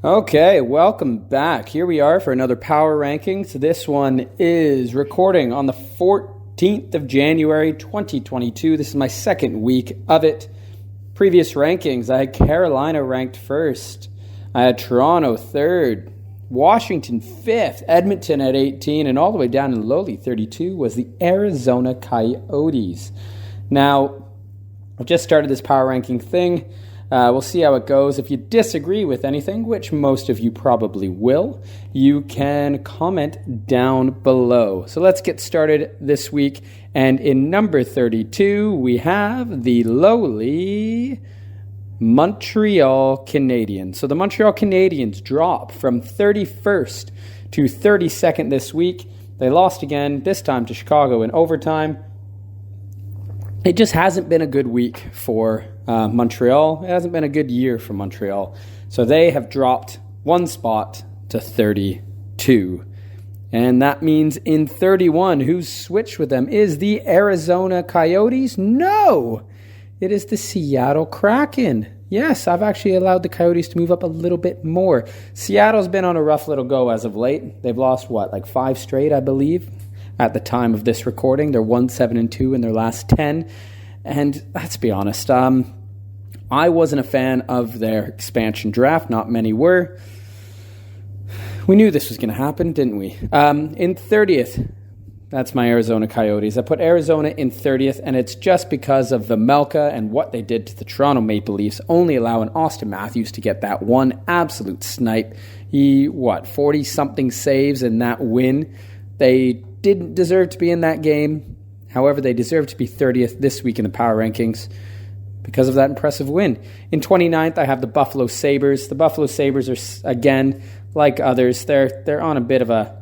Okay, welcome back. Here we are for another Power Rankings. This one is recording on the 14th of January, 2022. This is my second week of it. Previous rankings, I had Carolina ranked first. I had Toronto third. Washington fifth. Edmonton at 18. And all the way down in lowly 32 was the Arizona Coyotes. Now, I've just started this power ranking thing. We'll see how it goes. If you disagree with anything, which most of you probably will, you can comment down below. So let's get started this week. And in number 32, we have the lowly Montreal Canadiens. So the Montreal Canadiens drop from 31st to 32nd this week. They lost again, this time to Chicago in overtime. It just hasn't been a good week for Montreal. It hasn't been a good year for Montreal. So they have dropped one spot to 32. And that means in 31, who's switched with them is the Arizona Coyotes? No! It is the Seattle Kraken. Yes, I've actually allowed the Coyotes to move up a little bit more. Seattle's been on a rough little go as of late. They've lost, 5 straight, I believe. At the time of this recording, they're 1-7-2 in their last 10. And let's be honest, I wasn't a fan of their expansion draft. Not many were. We knew this was going to happen, didn't we? In 30th, that's my Arizona Coyotes. I put Arizona in 30th, and it's just because of Vemelka and what they did to the Toronto Maple Leafs, only allowing Austin Matthews to get that one absolute snipe. He, 40-something saves in that win. They didn't deserve to be in that game. However, they deserve to be 30th this week in the power rankings because of that impressive win. In 29th, I have the Buffalo Sabres. The Buffalo Sabres are, again, like others, they're on a bit of a...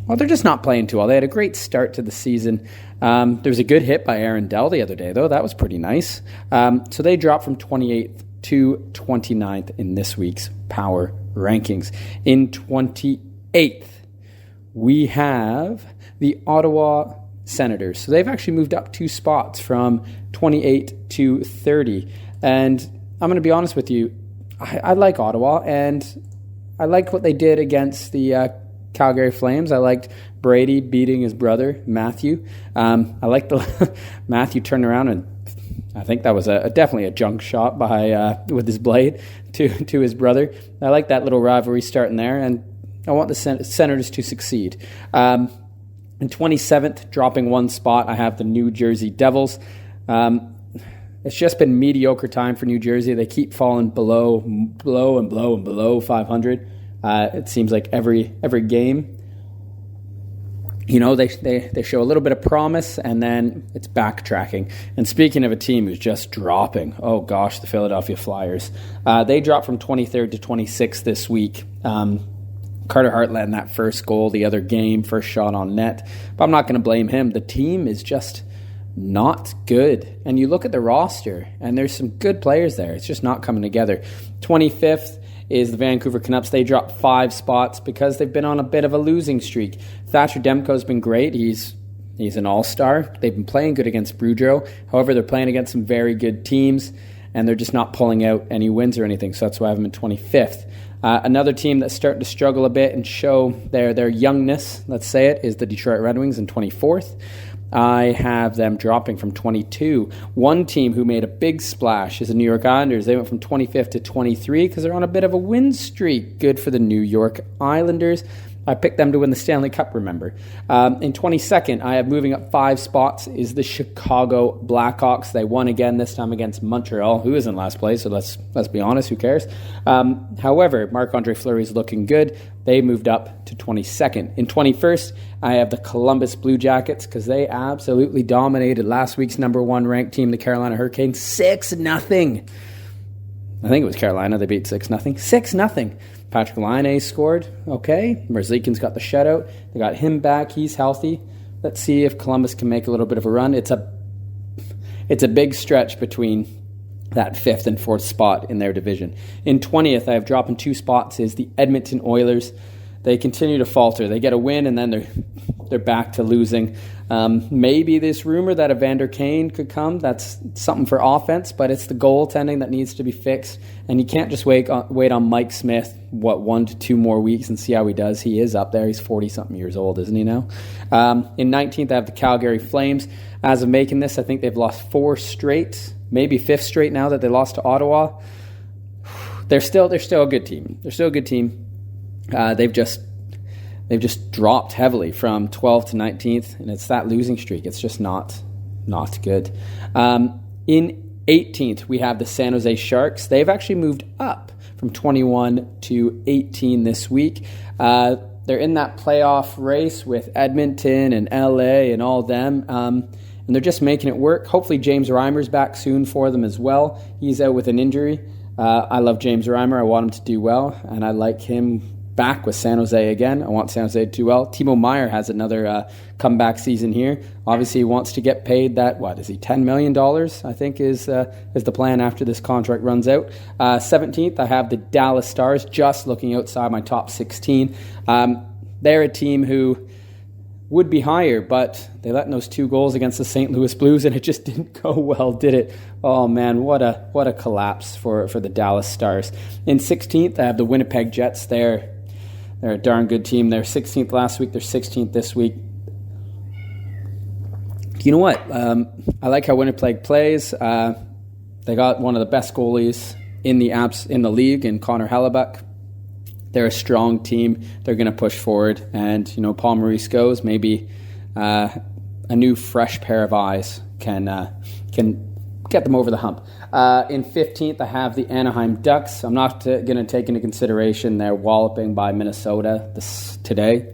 Well, they're just not playing too well. They had a great start to the season. There was a good hit by Aaron Dell the other day, though. That was pretty nice. So they dropped from 28th to 29th in this week's power rankings. In 28th, we have the Ottawa Senators. So they've actually moved up 2 spots from 28 to 30. And I'm going to be honest with you, I like Ottawa, and I liked what they did against the Calgary Flames. I liked Brady beating his brother, Matthew. I liked the Matthew turned around, and I think that was definitely a junk shot by with his blade to his brother. I like that little rivalry starting there, and I want the Senators to succeed. In 27th, dropping 1 spot, I have the New Jersey Devils. It's just been mediocre time for New Jersey. They keep falling below 500. It seems like every game. You know, they show a little bit of promise, and then it's backtracking. And speaking of a team who's just dropping, oh gosh, the Philadelphia Flyers. They dropped from 23rd to 26th this week. Carter Hart letting that first goal the other game, first shot on net. But I'm not going to blame him. The team is just not good. And you look at the roster, and there's some good players there. It's just not coming together. 25th is the Vancouver Canucks. They dropped 5 spots because they've been on a bit of a losing streak. Thatcher Demko's been great. He's an all-star. They've been playing good against Boudreaux. However, they're playing against some very good teams, and they're just not pulling out any wins or anything. So that's why I have them in 25th. Another team that's starting to struggle a bit and show their youngness, let's say it, is the Detroit Red Wings in 24th. I have them dropping from 22. One team who made a big splash is the New York Islanders. They went from 25th to 23 because they're on a bit of a win streak. Good for the New York Islanders. I picked them to win the Stanley Cup, remember. In 22nd, I have moving up 5 spots is the Chicago Blackhawks. They won again, this time against Montreal, who is in last place, so let's be honest, who cares? However, Marc-Andre Fleury is looking good. They moved up to 22nd. In 21st, I have the Columbus Blue Jackets because they absolutely dominated last week's number 1 ranked team, the Carolina Hurricanes, 6-0. I think it was Carolina. They beat 6-0. 6-0. Patrick Laine scored. Okay. Merzlikins got the shutout. They got him back. He's healthy. Let's see if Columbus can make a little bit of a run. It's a big stretch between that 5th and 4th spot in their division. In 20th, I have dropping 2 spots is the Edmonton Oilers. They continue to falter. They get a win, and then they're they're back to losing. Maybe this rumor that Evander Kane could come, that's something for offense, but it's the goaltending that needs to be fixed. And you can't just wait on Mike Smith, 1 to 2 more weeks and see how he does. He is up there. He's 40-something years old, isn't he now? In 19th, I have the Calgary Flames. As of making this, I think they've lost 4 straight, maybe 5th straight now that they lost to Ottawa. They're still a good team. They're still a good team. They've just dropped heavily from 12th to 19th, and it's that losing streak. It's just not good. In 18th, we have the San Jose Sharks. They've actually moved up from 21 to 18 this week. They're in that playoff race with Edmonton and LA and all them, and they're just making it work. Hopefully James Reimer's back soon for them as well. He's out with an injury. I love James Reimer. I want him to do well, and I like him back with San Jose again. I want San Jose to do well. Timo Meier has another comeback season here. Obviously, he wants to get paid that, $10 million, I think is the plan after this contract runs out. 17th, I have the Dallas Stars, just looking outside my top 16. They're a team who would be higher, but they let in those 2 goals against the St. Louis Blues, and it just didn't go well, did it? Oh man, what a collapse for the Dallas Stars. In 16th, I have the Winnipeg Jets. They're a darn good team. They're 16th last week. They're 16th this week. You know what? I like how Winnipeg plays. They got one of the best goalies in the league in Connor Hellebuck. They're a strong team. They're going to push forward. And, Paul Maurice goes. Maybe a new, fresh pair of eyes can get them over the hump. In 15th, I have the Anaheim Ducks. I'm not going to take into consideration their walloping by Minnesota today.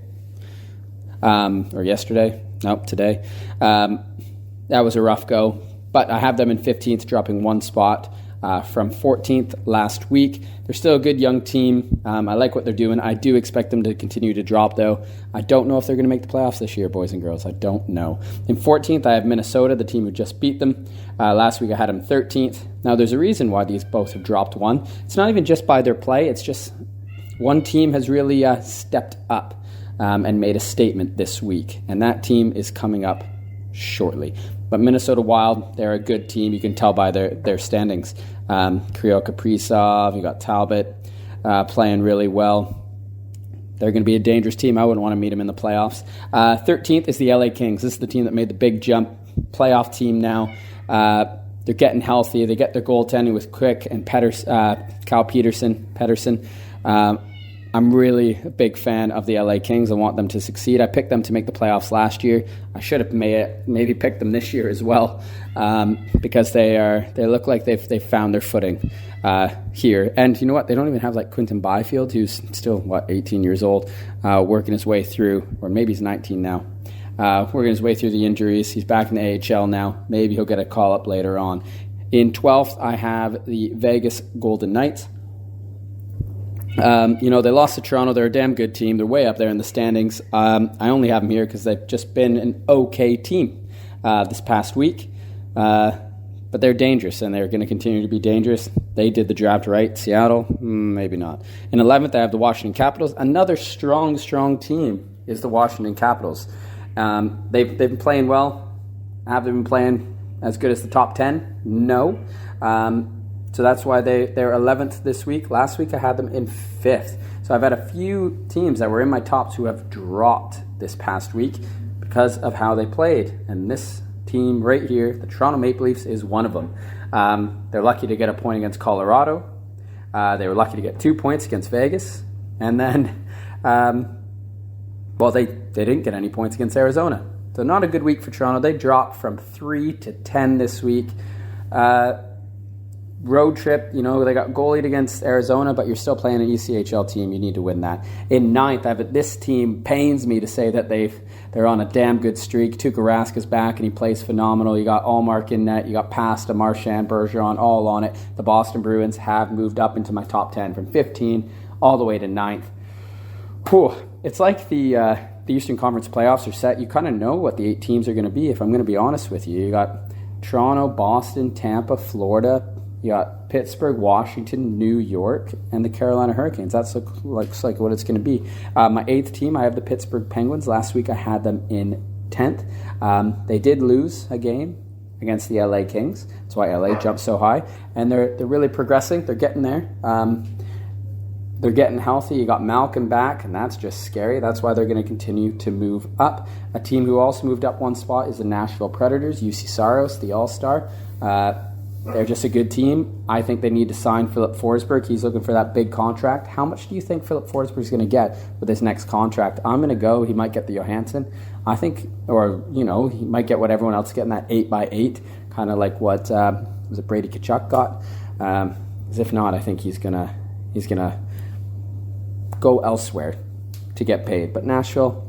Or yesterday. Nope, today. That was a rough go. But I have them in 15th, dropping 1 spot from 14th last week. They're still a good young team. I like what they're doing. I do expect them to continue to drop, though. I don't know if they're going to make the playoffs this year, boys and girls. I don't know. In 14th, I have Minnesota, the team who just beat them. Last week, I had them 13th. Now, there's a reason why these both have dropped 1. It's not even just by their play. It's just one team has really stepped up and made a statement this week, and that team is coming up shortly. But Minnesota Wild, they're a good team. You can tell by their standings. Kirill Kaprizov, you got Talbot playing really well. They're going to be a dangerous team. I wouldn't want to meet them in the playoffs. 13th is the LA Kings. This is the team that made the big jump. Playoff team now. They're getting healthy. They get their goaltending with Quick and Kyle Pedersen. I'm really a big fan of the LA Kings. I want them to succeed. I picked them to make the playoffs last year. I should have maybe picked them this year as well because they look like they've found their footing here. And you know what? They don't even have Quinton Byfield, who's still 18 years old, working his way through, or maybe he's 19 now. Working his way through the injuries. He's back in the AHL now. Maybe he'll get a call up later on. In 12th, I have the Vegas Golden Knights. They lost to Toronto. They're a damn good team. They're way up there in the standings. I only have them here because they've just been an okay team this past week. But they're dangerous, and they're going to continue to be dangerous. They did the draft right. Seattle, maybe not. In 11th, I have the Washington Capitals. Another strong team is the Washington Capitals. They've been playing well. Have they been playing as good as the top 10? No. So that's why they're 11th this week. Last week I had them in 5th. So I've had a few teams that were in my tops who have dropped this past week because of how they played. And this team right here, the Toronto Maple Leafs, is one of them. They're lucky to get a point against Colorado. They were lucky to get 2 points against Vegas. And then, they didn't get any points against Arizona. So not a good week for Toronto. They dropped from 3 to 10 this week. Road trip, they got goalied against Arizona, but you're still playing an ECHL team. You need to win that. In 9th, this team pains me to say that they're on a damn good streak. Tuukka Raska's back, and he plays phenomenal. You got Allmark in net. You got Pasta, Marchand, Bergeron, all on it. The Boston Bruins have moved up into my top 10 from 15 all the way to 9th. Whew. It's like the Eastern Conference playoffs are set. You kind of know what the 8 teams are going to be, if I'm going to be honest with you. You got Toronto, Boston, Tampa, Florida, You got Pittsburgh, Washington, New York, and the Carolina Hurricanes. That's looks like what it's going to be. My 8th team, I have the Pittsburgh Penguins. Last week I had them in 10th. They did lose a game against the LA Kings. That's why LA jumped so high. And they're really progressing. They're getting there. They're getting healthy. You got Malcolm back, and that's just scary. That's why they're going to continue to move up. A team who also moved up one spot is the Nashville Predators. UC Saros, the All-Star. They're just a good team. I think they need to sign Philip Forsberg. He's looking for that big contract. How much do you think Philip Forsberg is going to get with his next contract? I'm going to go. He might get the Johansson. I think, or, he might get what everyone else is getting, that 8x8, kind of like what was it Brady Tkachuk got. As if not, I think he's gonna go elsewhere to get paid. But Nashville,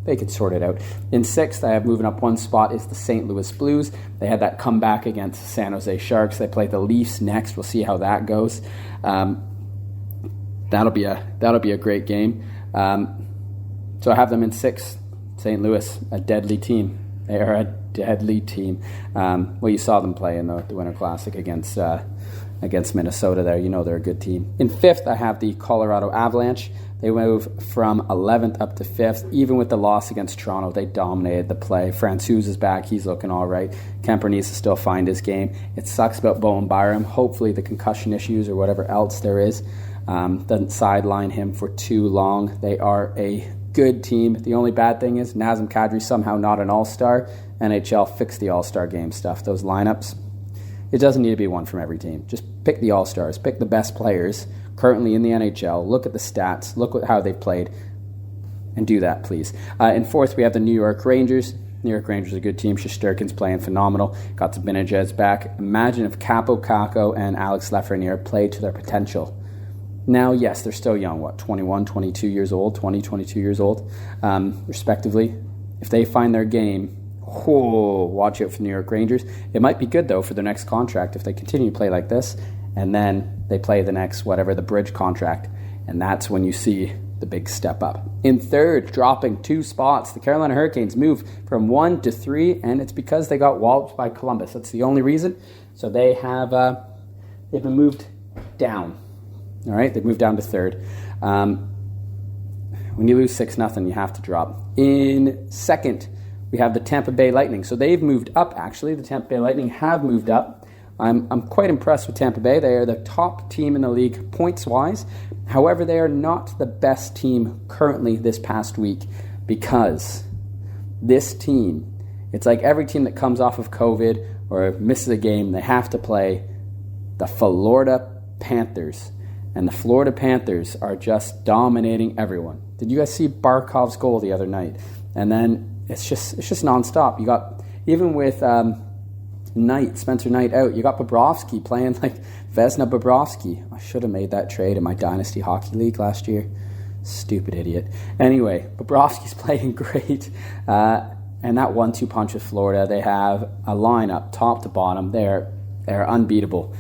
they can sort it out. In 6th, I have moving up one spot is the St. Louis Blues. They had that comeback against the San Jose Sharks. They play the Leafs next. We'll see how that goes. That'll be a great game. So I have them in 6th. St. Louis, a deadly team. They are a deadly team. Well, you saw them play in the Winter Classic against Minnesota there. They're a good team. In 5th, I have the Colorado Avalanche. They move from 11th up to 5th. Even with the loss against Toronto, they dominated the play. Francouz is back. He's looking all right. Kemper needs to still find his game. It sucks about Bowen Byram. Hopefully the concussion issues or whatever else there is doesn't sideline him for too long. They are a good team. The only bad thing is Nazem Kadri somehow not an all-star. NHL, fix the all-star game stuff. Those lineups, it doesn't need to be one from every team. Just pick the all-stars. Pick the best players currently in the NHL. Look at the stats. Look at how they've played. And do that, please. In 4th, we have the New York Rangers. New York Rangers are a good team. Shesterkin's playing phenomenal. Got Zibanejad back. Imagine if Capo Caco and Alex Lafreniere played to their potential. Now, yes, they're still young. 21, 22 years old, 20, 22 years old, respectively. If they find their game, watch out for the New York Rangers. It might be good, though, for their next contract if they continue to play like this, and then they play the next, the bridge contract, and that's when you see the big step up. In 3rd, dropping 2 spots, the Carolina Hurricanes move from 1 to 3, and it's because they got walloped by Columbus. That's the only reason. So they've been moved down. All right, they've moved down to 3rd. When you lose 6-0, you have to drop. In 2nd, we have the Tampa Bay Lightning. So they've moved up, actually. The Tampa Bay Lightning have moved up. I'm quite impressed with Tampa Bay. They are the top team in the league points-wise. However, they are not the best team currently this past week because this team, it's like every team that comes off of COVID or misses a game, they have to play the Florida Panthers. And the Florida Panthers are just dominating everyone. Did you guys see Barkov's goal the other night? And then it's just nonstop. You got, even with Spencer Knight out, you got Bobrovsky playing like Vezina Bobrovsky. I should have made that trade in my Dynasty Hockey League last year. Stupid idiot. Anyway, Bobrovsky's playing great. And that 1-2 punch with Florida, they have a lineup top to bottom. They're unbeatable.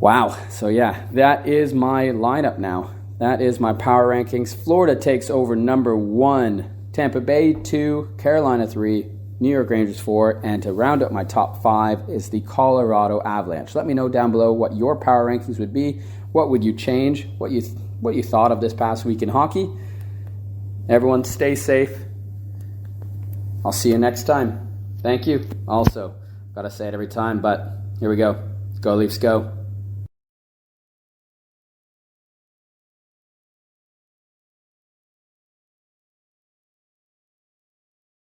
Wow. So yeah, that is my lineup now. That is my power rankings. Florida takes over number 1, Tampa Bay 2, Carolina 3, New York Rangers 4, and to round up my top 5 is the Colorado Avalanche. Let me know down below what your power rankings would be. What would you change? What you thought of this past week in hockey. Everyone stay safe. I'll see you next time. Thank you. Also, gotta say it every time, but here we go. Go Leafs, go.